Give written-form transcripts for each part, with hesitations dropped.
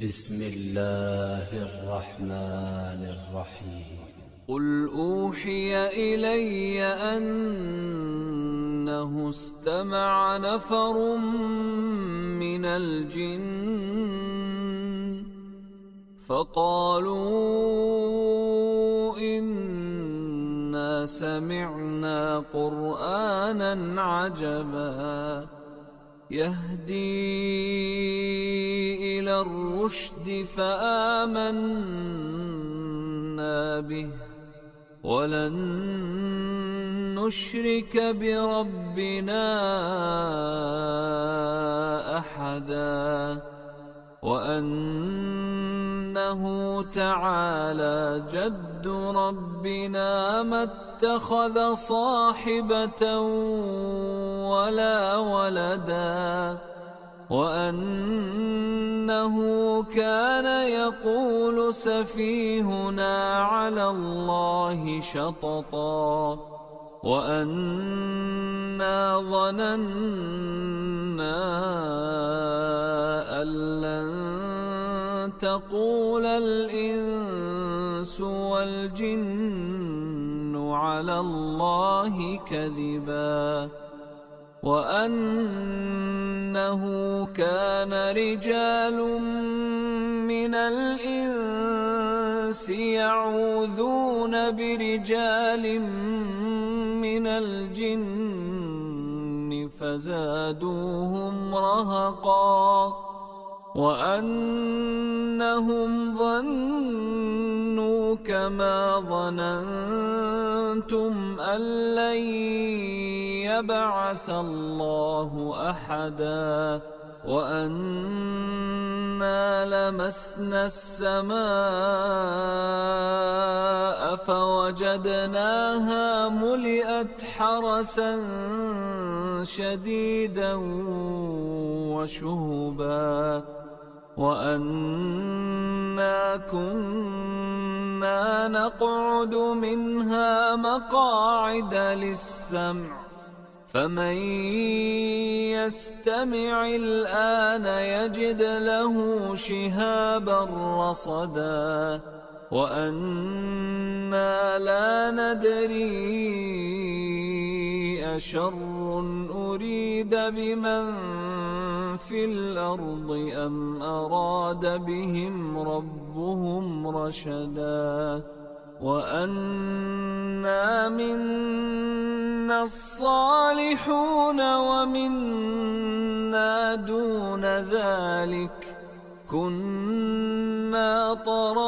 بسم الله الرحمن الرحيم. قل أوحي إلي أنه استمع نفر من الجن فقالوا إنا سمعنا قرآنا عجبا يهدي إلى الرشد فآمنا به ولن نشرك بربنا أحدا وأنه تعالى جد ربنا ما اتخذ صاحبة ولا ولدا وأنه كان يقول سفيهنا على الله شططا وأنا ظننا أن لن تقول الإنس والجن على الله كذبا وأنه كان رجال من الإنس يعوذون برجال من الجن فزادوهم رهقا وأنهم ظنوا كما ظننتم أن لن يبعث الله أحدا وأنا لمسنا السماء فوجدناها ملئت حرسا شديدا وشهبا وأنا كنا نقعد منها مقاعد للسمع فمن يستمع الآن يجد له شهابا رصدا وأنا لا ندري أشر أريد بمن في الأرض أم أراد بهم ربهم رشدا وأنا منا الصالحون ومنا دون ذلك كنا طرائق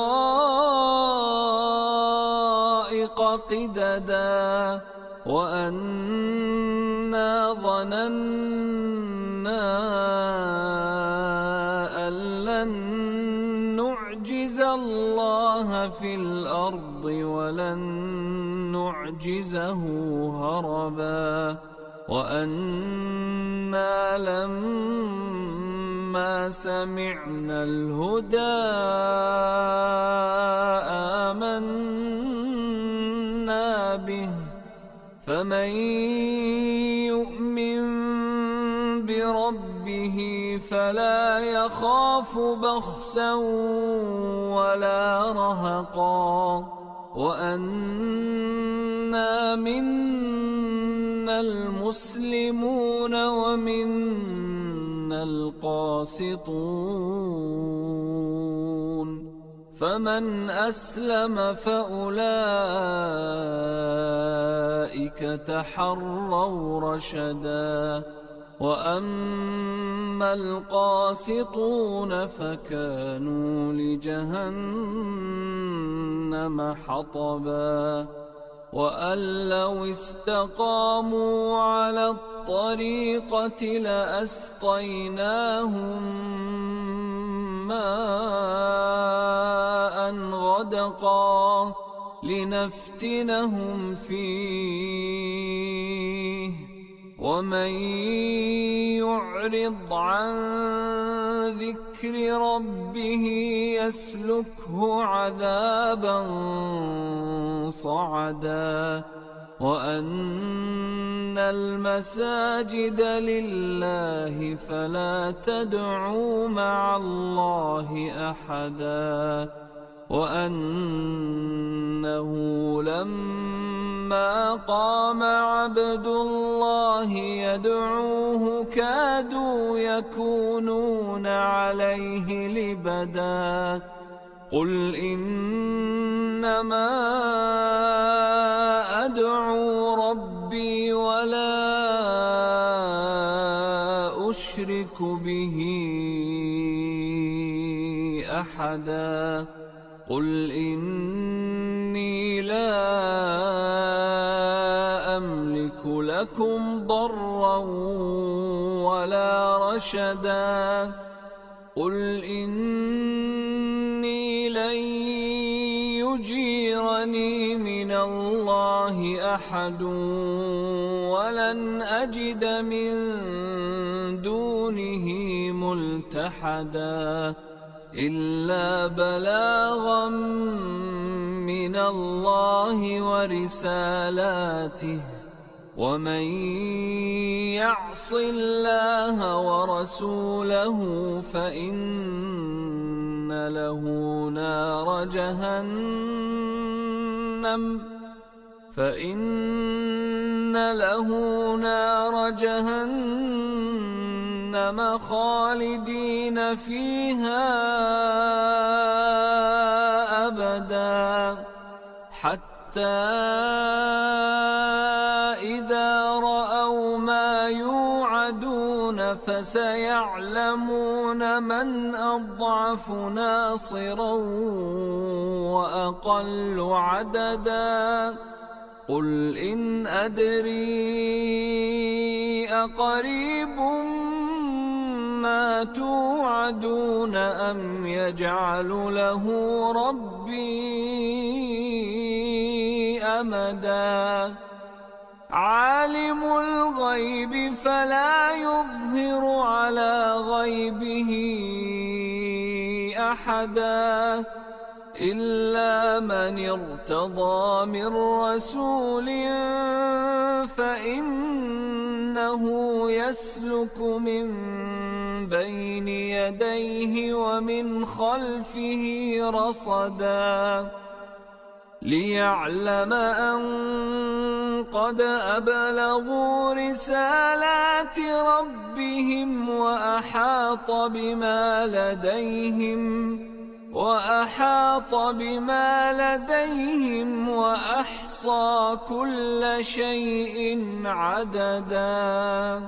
قددا وأنا ظننا أن لن نعجز الله في الأرض ولن نعجزه هربا وأنا لما سمعنا الهدى آمنا به فمن يؤمن بربه فلا يخاف بخسا ولا رهقا وأنا منا المسلمون ومنا القاسطون فمن أسلم فأولئك تحروا رشدا وأما القاسطون فكانوا لجهنم حطبا وأن لو استقاموا على الطريقة لأسقيناهم ماء غدقا لنفتنهم فيه ومن يعرض عن ذكر ربه يسلكه عذابا صعدا وأن المساجد لله فلا تدعوا مع الله أحدا وأنه لما قام عبد الله يدعوه كادوا يكونون عليه لبدا قل إنما أدعو ربي ولا أشرك به أحدا قل إني لا أملك لكم ضرا ولا رشدا قل إني لن يجيرني من الله أحد ولن أجد من دونه ملتحدا إلا بلاغا من الله ورسالاته ومن يعص الله ورسوله فإن له نار جهنم خالدين فيها أبدا حتى إذا رأوا ما يوعدون فسيعلمون من أضعف ناصرا وأقل عددا قل إن أدري أقريب ما توعدون أم يجعل له ربي أمدا عالم الغيب فلا يظهر على غيبه أحدا إلا من ارتضى من رسول فإنه يسلك من بين يديه ومن خلفه رصدا ليعلم أن قد أبلغوا رسالات ربهم وأحاط بما لديهم وأحصى كل شيء عددا.